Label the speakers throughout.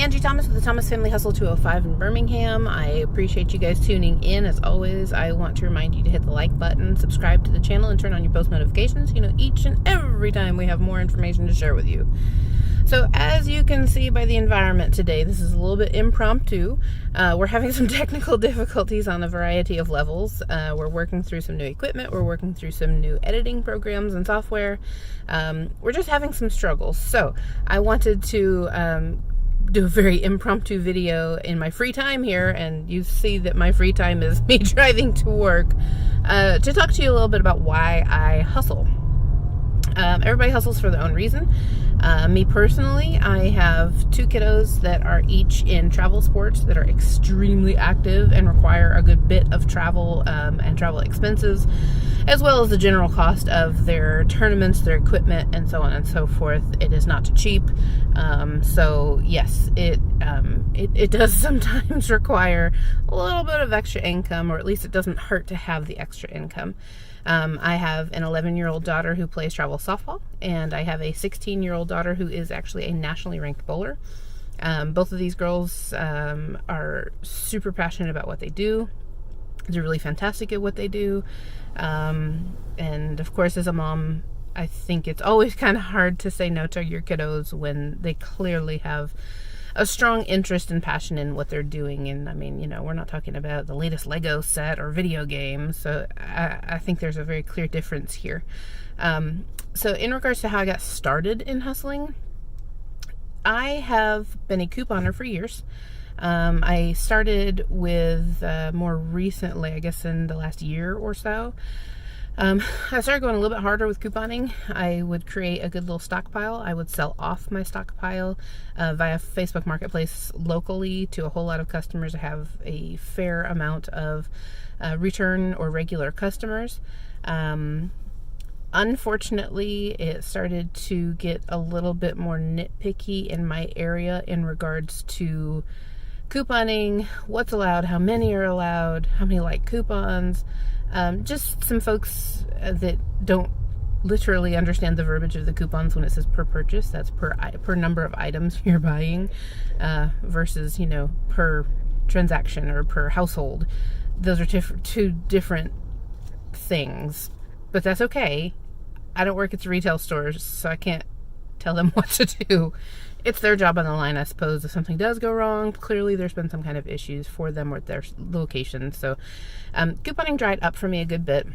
Speaker 1: Angie Thomas with the Thomas Family Hustle 205 in Birmingham. I appreciate you guys tuning in. As always, I want to remind you to hit the like button, subscribe to the channel, and turn on your post notifications. You know, each and every time we have more information to share with you. So as you can see by the environment today, this is a little bit impromptu. We're having some technical difficulties on a variety of levels. We're working through some new equipment. We're working through some new editing programs and software. We're just having some struggles. So I wanted to do a very impromptu video in my free time here, and you see that my free time is me driving to work, to talk to you a little bit about why I hustle. Everybody hustles for their own reason. Me personally, I have two kiddos that are each in travel sports that are extremely active and require a good bit of travel and travel expenses, as well as the general cost of their tournaments, their equipment, and so on and so forth. It is not cheap. So yes, it does sometimes require a little bit of extra income, or at least it doesn't hurt to have the extra income. I have an 11-year-old daughter who plays travel softball, and I have a 16-year-old daughter who is actually a nationally ranked bowler. Both of these girls are super passionate about what they do. They're really fantastic at what they do. And of course, as a mom, I think it's always kind of hard to say no to your kiddos when they clearly have a strong interest and passion in what they're doing. And I mean, you know, we're not talking about the latest Lego set or video games. So I think there's a very clear difference here. So in regards to how I got started in hustling, I have been a couponer for years. I started with more recently, I guess in the last year or so. I started going a little bit harder with couponing. I would create a good little stockpile. I would sell off my stockpile via Facebook Marketplace locally to a whole lot of customers. I have a fair amount of return or regular customers. Unfortunately, it started to get a little bit more nitpicky in my area in regards to couponing, what's allowed, how many are allowed, how many like coupons. Just some folks that don't literally understand the verbiage of the coupons when it says per purchase. That's per number of items you're buying, versus, you know, per transaction or per household. Those are two different things, but that's okay. I don't work at the retail stores, so I can't tell them what to do. It's their job on the line, I suppose. If something does go wrong, clearly there's been some kind of issues for them or their location. So couponing dried up for me a good bit.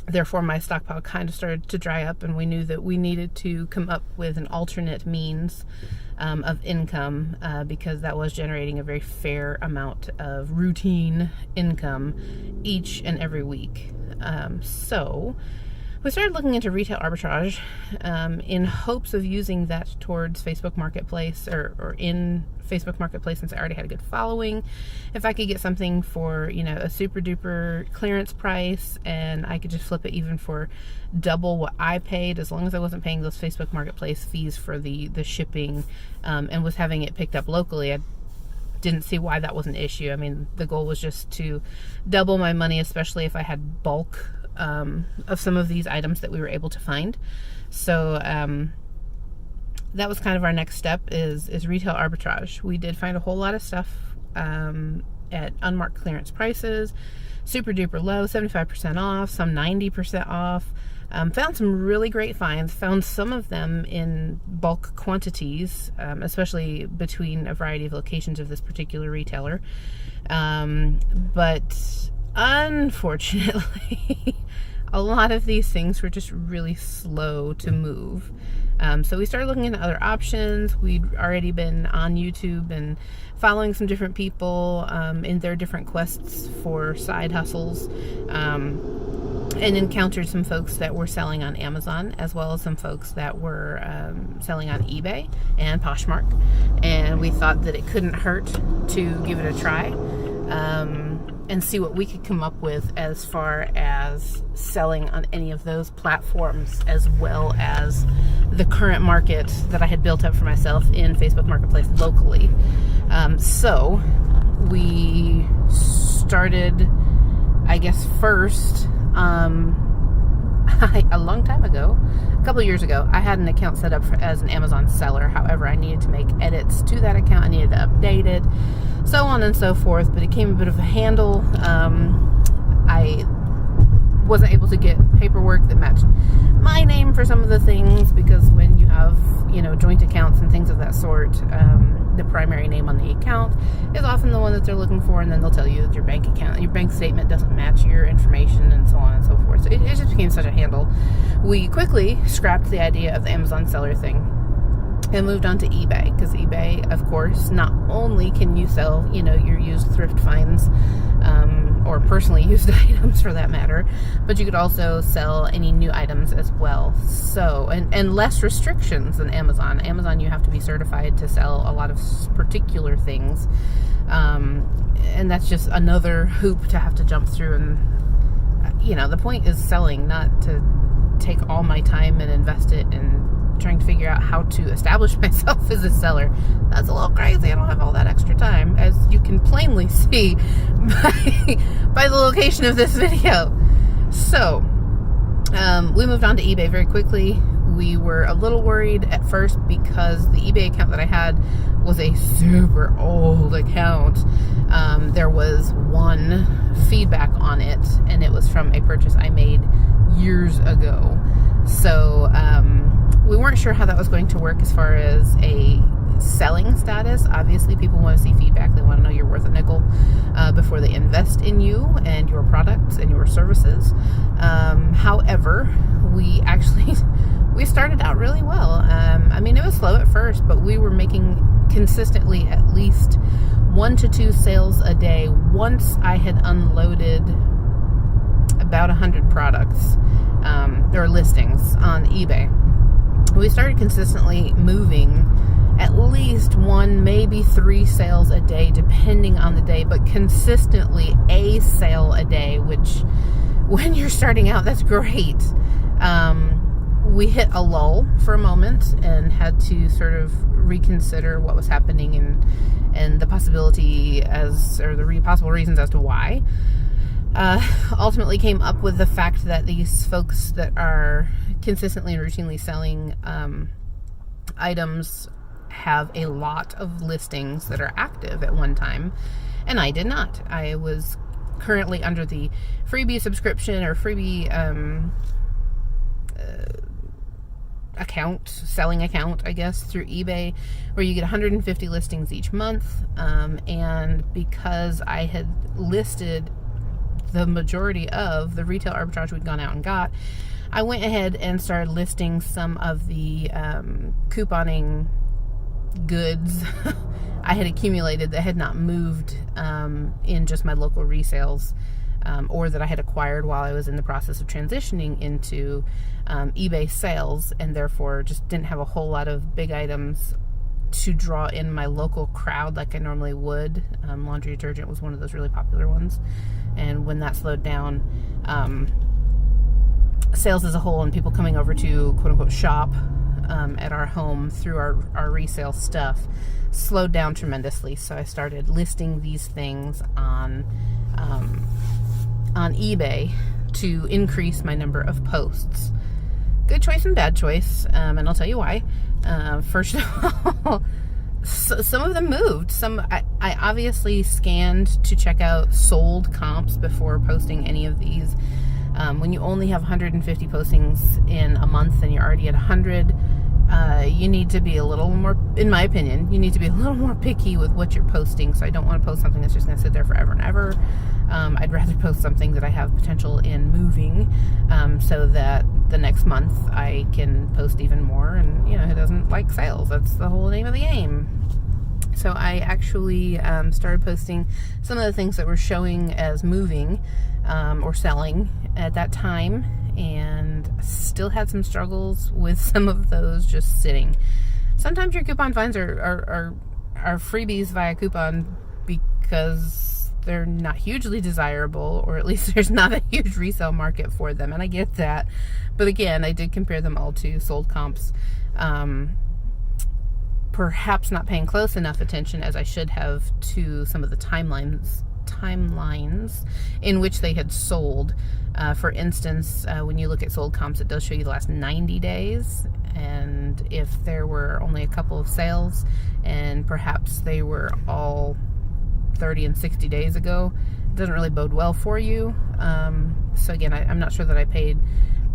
Speaker 1: Therefore, my stockpile kind of started to dry up, and we knew that we needed to come up with an alternate means of income, because that was generating a very fair amount of routine income each and every week. So we started looking into retail arbitrage in hopes of using that towards Facebook Marketplace or in Facebook Marketplace, since I already had a good following. If I could get something for, you know, a super duper clearance price, and I could just flip it even for double what I paid, as long as I wasn't paying those Facebook Marketplace fees for the shipping, and was having it picked up locally, I didn't see why that was an issue. I mean, the goal was just to double my money, especially if I had bulk of some of these items that we were able to find. So that was kind of our next step, is retail arbitrage. We did find a whole lot of stuff at unmarked clearance prices, super duper low, 75% off, some 90% off. Found some really great finds, found some of them in bulk quantities, especially between a variety of locations of this particular retailer. But unfortunately, a lot of these things were just really slow to move. So we started looking into other options. We'd already been on YouTube and following some different people in their different quests for side hustles, and encountered some folks that were selling on Amazon, as well as some folks that were selling on eBay and Poshmark. And we thought that it couldn't hurt to give it a try. And see what we could come up with as far as selling on any of those platforms, as well as the current market that I had built up for myself in Facebook Marketplace locally. So we started, I guess, first a long time ago, a couple of years ago, I had an account set up as an Amazon seller. However, I needed to make edits to that account. I needed to update it, so on and so forth. But it came a bit of a handle. I wasn't able to get paperwork that matched my name for some of the things, because when you have, joint accounts and things of that sort, the primary name on the account is often the one that they're looking for, and then they'll tell you that your bank statement doesn't match your information, and so on and so forth. So it just became such a handle. We quickly scrapped the idea of the Amazon seller thing and moved on to eBay, because eBay, of course, not only can you sell, your used thrift finds, or personally used items for that matter, but you could also sell any new items as well. So, and less restrictions than Amazon. Amazon, you have to be certified to sell a lot of particular things. And that's just another hoop to have to jump through. And, the point is selling, not to take all my time and invest it in trying to figure out how to establish myself as a seller. That's a little crazy. I don't have all that extra time, as you can plainly see by the location of this video. So, we moved on to eBay very quickly. We were a little worried at first because the eBay account that I had was a super old account. There was one feedback on it, and it was from a purchase I made years ago. So, we weren't sure how that was going to work as far as a selling status. Obviously, people want to see feedback. They want to know you're worth a nickel before they invest in you and your products and your services. However, we started out really well. It was slow at first, but we were making consistently at least 1 to 2 sales a day once I had unloaded about 100 products or listings on eBay. We started consistently moving at least 1, maybe 3 sales a day, depending on the day, but consistently a sale a day, which when you're starting out, that's great. We hit a lull for a moment and had to sort of reconsider what was happening and the possibility or the possible reasons as to why. Ultimately came up with the fact that these folks that are consistently and routinely selling items have a lot of listings that are active at one time, and I did not. I was currently under the freebie subscription or freebie selling account, I guess, through eBay, where you get 150 listings each month, and because I had listed the majority of the retail arbitrage we'd gone out and got, I went ahead and started listing some of the couponing goods I had accumulated that had not moved in just my local resales, or that I had acquired while I was in the process of transitioning into eBay sales, and therefore just didn't have a whole lot of big items to draw in my local crowd like I normally would. Laundry detergent was one of those really popular ones, and when that slowed down, sales as a whole and people coming over to quote-unquote shop at our home through our resale stuff slowed down tremendously. So I started listing these things on eBay to increase my number of posts. Good choice and bad choice, and I'll tell you why. First of all, some of them moved. I obviously scanned to check out sold comps before posting any of these. When you only have 150 postings in a month and you're already at 100, you need to be a little more, in my opinion, you need to be a little more picky with what you're posting. So I don't want to post something that's just going to sit there forever and ever. I'd rather post something that I have potential in moving, so that the next month I can post even more. And, who doesn't like sales? That's the whole name of the game. So I actually started posting some of the things that were showing as moving or selling at that time, and still had some struggles with some of those just sitting. Sometimes your coupon finds are freebies via coupon because they're not hugely desirable, or at least there's not a huge resale market for them, and I get that. But again, I did compare them all to sold comps. Perhaps not paying close enough attention as I should have to some of the timelines in which they had sold, For instance, when you look at sold comps, it does show you the last 90 days. And if there were only a couple of sales and perhaps they were all 30 and 60 days ago, it doesn't really bode well for you. So again, I'm not sure that I paid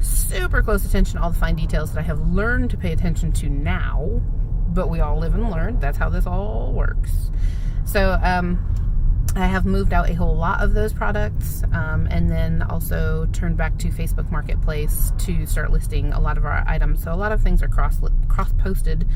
Speaker 1: super close attention to all the fine details that I have learned to pay attention to now, but we all live and learn. That's how this all works. So I have moved out a whole lot of those products, and then also turned back to Facebook Marketplace to start listing a lot of our items. So a lot of things are cross-posted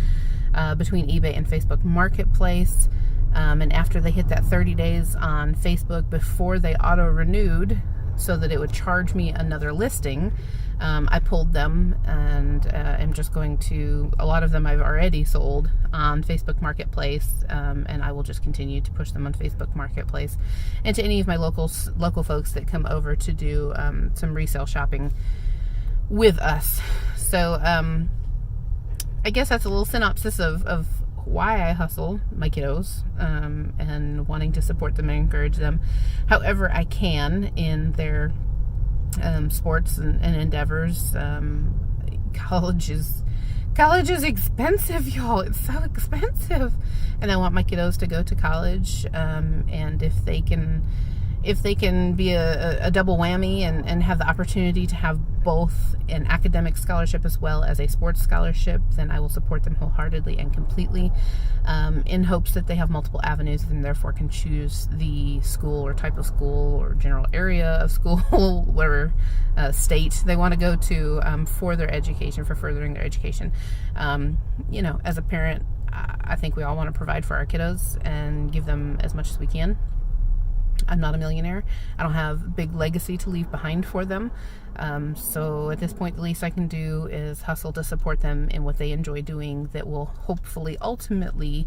Speaker 1: between eBay and Facebook Marketplace. And after they hit that 30 days on Facebook before they auto-renewed so that it would charge me another listing, I pulled them, and am just going to, a lot of them I've already sold on Facebook Marketplace, and I will just continue to push them on Facebook Marketplace and to any of my local folks that come over to do some resale shopping with us. So I guess that's a little synopsis of why I hustle my kiddos, and wanting to support them and encourage them however I can in their sports and endeavors. College is expensive, y'all. It's so expensive, and I want my kiddos to go to college, and if they can be a double whammy and have the opportunity to have both an academic scholarship as well as a sports scholarship, then I will support them wholeheartedly and completely, in hopes that they have multiple avenues and therefore can choose the school or type of school or general area of school, whatever state they want to go to, for their education, for furthering their education. As a parent, I think we all want to provide for our kiddos and give them as much as we can. I'm not a millionaire. I don't have a big legacy to leave behind for them. So at this point, the least I can do is hustle to support them in what they enjoy doing that will hopefully ultimately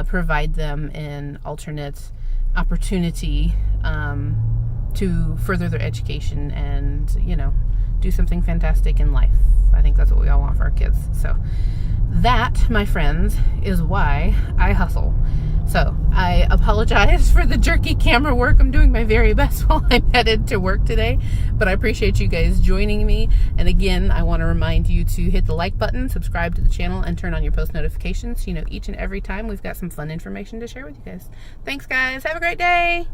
Speaker 1: provide them an alternate opportunity to further their education and, do something fantastic in life. I think that's what we all want for our kids. So that, my friends, is why I hustle. So I apologize for the jerky camera work. I'm doing my very best while I'm headed to work today, but I appreciate you guys joining me. And again, I want to remind you to hit the like button, subscribe to the channel, and turn on your post notifications. Each and every time we've got some fun information to share with you guys. Thanks, guys. Have a great day.